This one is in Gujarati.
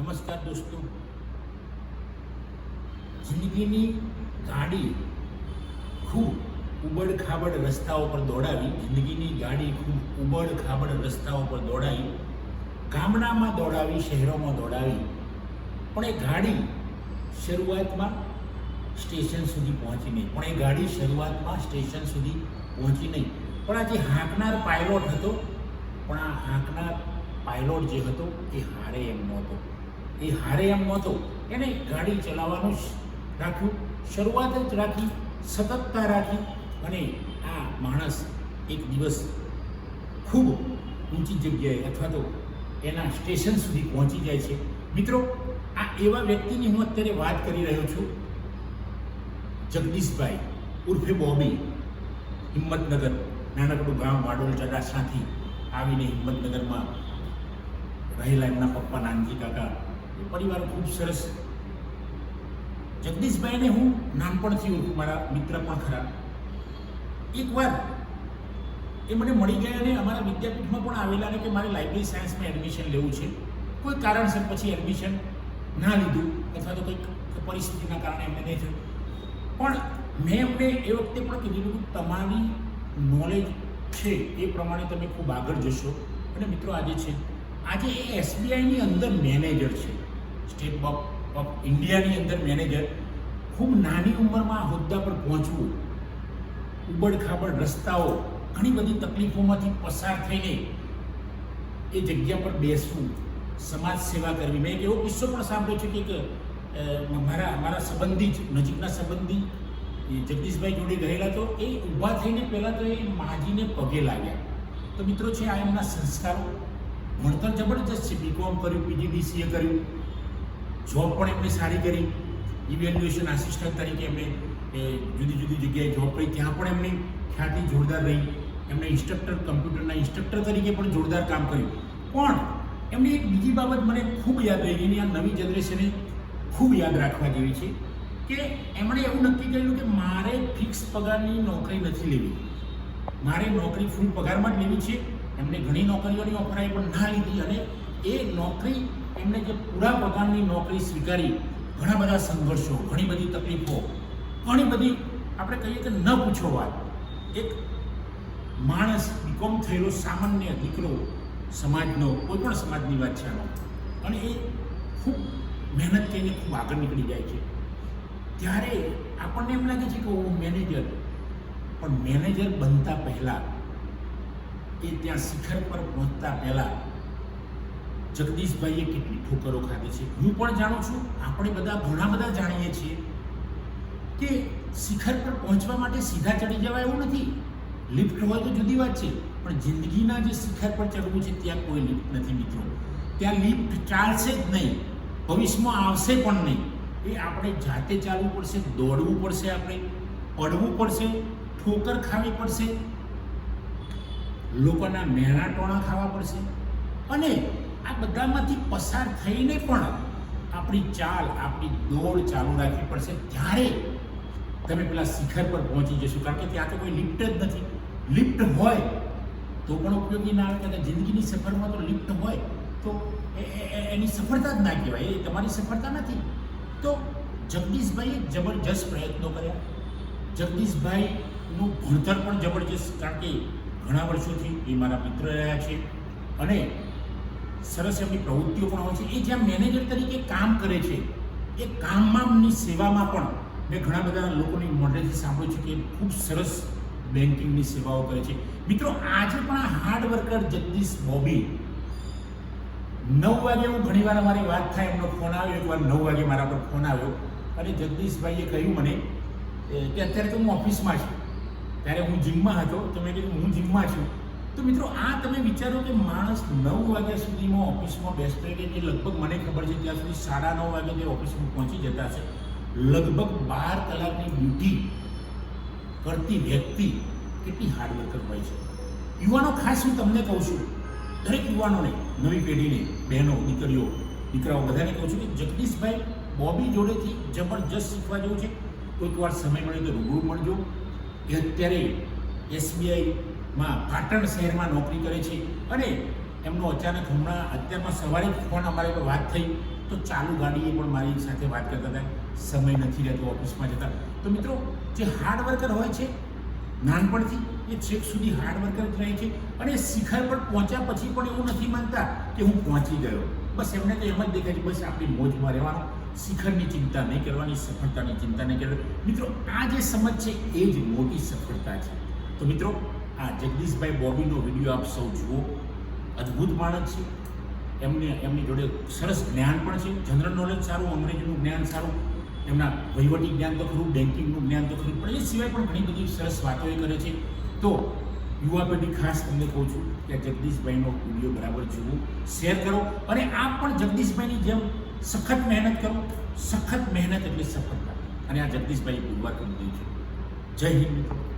નમસ્કાર દોસ્તો, જિંદગીની ગાડી ખૂબ ઉબડ-ખાબડ રસ્તાઓ પર દોડાવી, જિંદગીની ગાડી ખૂબ ઉબડ-ખાબડ રસ્તાઓ પર દોડાવી, ગામડામાં દોડાવી, શહેરોમાં દોડાવી, પણ એ ગાડી શરૂઆતમાં સ્ટેશન સુધી પહોંચી નહીં. પણ આ જે હાંકનાર પાયલોટ હતો, પણ આ હાંકનાર પાયલોટ જે હતો એ હારે એમ નહોતો. એને ગાડી ચલાવવાનું જ રાખ્યું, શરૂઆત જ રાખી, સતતતા રાખી, અને આ માણસ એક દિવસ ખૂબ ઊંચી જગ્યાએ અથવા તો એના સ્ટેશન સુધી પહોંચી જાય છે. મિત્રો, આ એવા વ્યક્તિની હું અત્યારે વાત કરી રહ્યો છું, જગદીશભાઈ ઉર્ફે બોબી. હિંમતનગર, નાનકડું ગામ વાડોલ ચડાસાથી આવીને હિંમતનગરમાં રહેલા એમના પપ્પા નાનજી કાકા, એ પરિવાર ખૂબ સરસ. જગદીશભાઈને હું નાનપણથી ઓળખું, મારા મિત્ર પણ ખરા. એકવાર એ મને મળી ગયા અને અમારા વિદ્યાપીઠમાં પણ આવેલા ને કે મારે લાઇબ્રેરી સાયન્સમાં એડમિશન લેવું છે. કોઈ કારણસર પછી એડમિશન ના લીધું અથવા તો કંઈક પરિસ્થિતિના કારણે એમને નહીં થયું. પણ મેં એમને એ વખતે પણ કીધું કે તમારી નોલેજ છે એ પ્રમાણે તમે ખૂબ આગળ જશો. અને મિત્રો, આજે એ એસબીઆઈની અંદર મેનેજર છે, સ્ટેટ બેંક ઓફ ઇન્ડિયાની અંદર મેનેજર. ખૂબ નાની ઉંમરમાં હોદ્દા પર પહોંચવું, ઉબડ-ખાબડ રસ્તાઓ, ઘણી બધી તકલીફોમાંથી પસાર થઈને એ જગ્યા પર બેસવું, સમાજ સેવા કરવી. મેં એક એવો કિસ્સો પણ સાંભળ્યો છે કે મારા સંબંધી જ નજીકના સંબંધી જગદીશભાઈ જોડે ગયેલા, તો એ ઊભા થઈને પહેલાં તો એ માજીને પગે લાગ્યા. તો મિત્રો છે, આ એમના સંસ્કારો. ભણતર જબરજસ્ત છે, બીકોમ કર્યું, પીજીડીસીએ કર્યું, જોબ પણ એમને સારી કરી, ઇવેલ્યુએશન આસિસ્ટન્ટ તરીકે એમને જુદી જુદી જગ્યાએ જોબ કરી, ત્યાં પણ એમની ખ્યાતિ જોરદાર રહી. એમને કમ્પ્યુટરના ઇન્સ્ટ્રક્ટર તરીકે પણ જોરદાર કામ કર્યું. પણ એમની એક બીજી બાબત મને ખૂબ યાદ રહી ગઈ, આ નવી જનરેશને ખૂબ યાદ રાખવા જેવી છે, કે એમણે એવું નક્કી કર્યું કે મારે ફિક્સ પગારની નોકરી નથી લેવી, મારે નોકરી ફૂલ પગારમાં જ લેવી છે. એમને ઘણી નોકરીઓની ઓફર આવી પણ ના લીધી, અને એ નોકરી એમને જે પૂરા પગારની નોકરી સ્વીકારી, ઘણા બધા સંઘર્ષો, ઘણી બધી તકલીફો, ઘણી બધી આપણે કહીએ કે ન પૂછો વાત. એક માણસ બીકોમ થયેલો સામાન્ય દીકરો, સમાજનો, કોઈ પણ સમાજની વાત છે આનો, અને એ ખૂબ મહેનત કરીને ખૂબ આગળ નીકળી જાય છે. ત્યારે આપણને એમ લાગે છે કે હું મેનેજર, પણ મેનેજર બનતા પહેલાં, એ ત્યાં શિખર પર પહોંચતા પહેલાં જગદીશભાઈએ કેટલી ઠોકરો ખાધી છે. હું પણ જાણું છું, આપણે ઘણા બધા જાણીએ છીએ કે શિખર પર પહોંચવા માટે સીધા ચડી જવાય એવું નથી. લિફ્ટ હોય તો જુદી વાત છે, પણ જિંદગીના જે શિખર પર ચડવું છે ત્યાં કોઈ લિફ્ટ નથી મિત્રો. ત્યાં લિફ્ટ ચાલશે જ નહીં, ભવિષ્યમાં આવશે પણ નહીં. એ આપણે જાતે ચાલવું પડશે, દોડવું પડશે, આપણે પડવું પડશે, ઠોકર ખાવી પડશે, લોકોના મહેણા ટોણા ખાવા પડશે, અને આ બધામાંથી પસાર થઈને પણ આપણી ચાલ, આપણી દોડ ચાલુ રાખવી પડશે. ત્યારે તમે પેલા શિખર પર પહોંચી જશો. કારણ કે ત્યાં તો કોઈ લિફ્ટ જ નથી. લિફ્ટ હોય તો પણ ઉપયોગી ના આવે. કારણ કે જિંદગીની સફરમાં તો લિફ્ટ હોય તો એની સફળતા જ ના કહેવાય, એ તમારી સફળતા નથી. તો જગદીશભાઈએ જબરજસ્ત પ્રયત્નો કર્યા. જગદીશભાઈનું ભણતર પણ જબરજસ્ત, કારણ કે ઘણા વર્ષોથી એ મારા મિત્ર રહ્યા છે, અને સરસ એમની પ્રવૃત્તિઓ પણ હોય છે. એ જ્યાં મેનેજર તરીકે કામ કરે છે, એ કામમાંની સેવામાં પણ મેં ઘણા બધા લોકોની મોઢેથી સાંભળ્યું છે કે ખૂબ સરસ બેન્કિંગની સેવાઓ કરે છે. મિત્રો, આજે પણ આ હાર્ડ વર્કર જગદીશ બોબી, 9 વાગે હું ઘણીવાર અમારી વાત થાય, એમનો ફોન આવ્યો, એકવાર 9 વાગે મારા પર ફોન આવ્યો, અને જગદીશભાઈએ કહ્યું મને કે અત્યારે તો હું ઓફિસમાં છું. ત્યારે હું જીમમાં હતો, તો મેં કીધું હું જીમમાં છું. તો મિત્રો, આ તમે વિચારો કે માણસ 9 વાગ્યા સુધીમાં ઓફિસમાં બેસતો, કે જે લગભગ મને ખબર છે ત્યાં સુધી 9:30 વાગે જે ઓફિસમાં પહોંચી જતા હશે, લગભગ 12 કલાકની ડ્યુટી કરતી વ્યક્તિ કેટલી હાર્ડવર્કર હોય છે. યુવાનો, ખાસ હું તમને કહું છું, દરેક યુવાનોને, નવી પેઢીને, બહેનો, દીકરીઓ, દીકરાઓ, બધાને કહું છું કે જગદીશભાઈ બોબી જોડેથી જબરજસ્ત શીખવા જેવું છે. કોઈક વાર સમય મળે તો રૂબરૂ મળજો. એ અત્યારે એસબીઆઈમાં પાટણ શહેરમાં નોકરી કરે છે, અને એમનો અચાનક અત્યારમાં સવારે જ ફોન અમારી વાત થઈ તો ચાલુ ગાડીએ પણ મારી સાથે વાત કરતા હતા, સમય નથી રહેતો ઓફિસમાં જતા. તો મિત્રો, જે હાર્ડ વર્કર હોય છે નાનપણથી એ છેક સુધી હાર્ડ વર્કર જ રહે છે, અને શિખર પર પહોંચ્યા પછી પણ એવું નથી માનતા કે હું પહોંચી ગયો. બસ એમને તો એમ જ દેખાય છે, બસ આપણી મોજમાં રહેવાનું, શિખરની ચિંતા નહીં કરવાની, સફળતાની ચિંતા નહીં કરવાની. મિત્રો, આ જે સમજ છે એ જ મોટી સફળતા છે. તો મિત્રો, આ જગદીશભાઈ બોબીનો વિડીયો આપ સૌ જુઓ. અદ્ભુત માણસ છે. એમની જોડે સરસ જ્ઞાન પણ છે, જનરલ નોલેજ સારું, અંગ્રેજીનું જ્ઞાન સારું, એમના વહીવટી જ્ઞાન તો ખરું, બેન્કિંગનું જ્ઞાન તો ખરું, પણ એ સિવાય પણ ઘણી બધી સરસ વાતો એ કરે છે. તો યુવા પેઢી ખાસ તમને કહું છું કે જગદીશભાઈનો વિડીયો બરાબર જુઓ, શેર કરો, અને આપ પણ જગદીશભાઈની જેમ સખત મહેનત કરો. સખત મહેનત એટલે સફળતા, અને આ જગદીશભાઈ પુરવાર કરી દે છે. જય હિન્દ મિત્રો.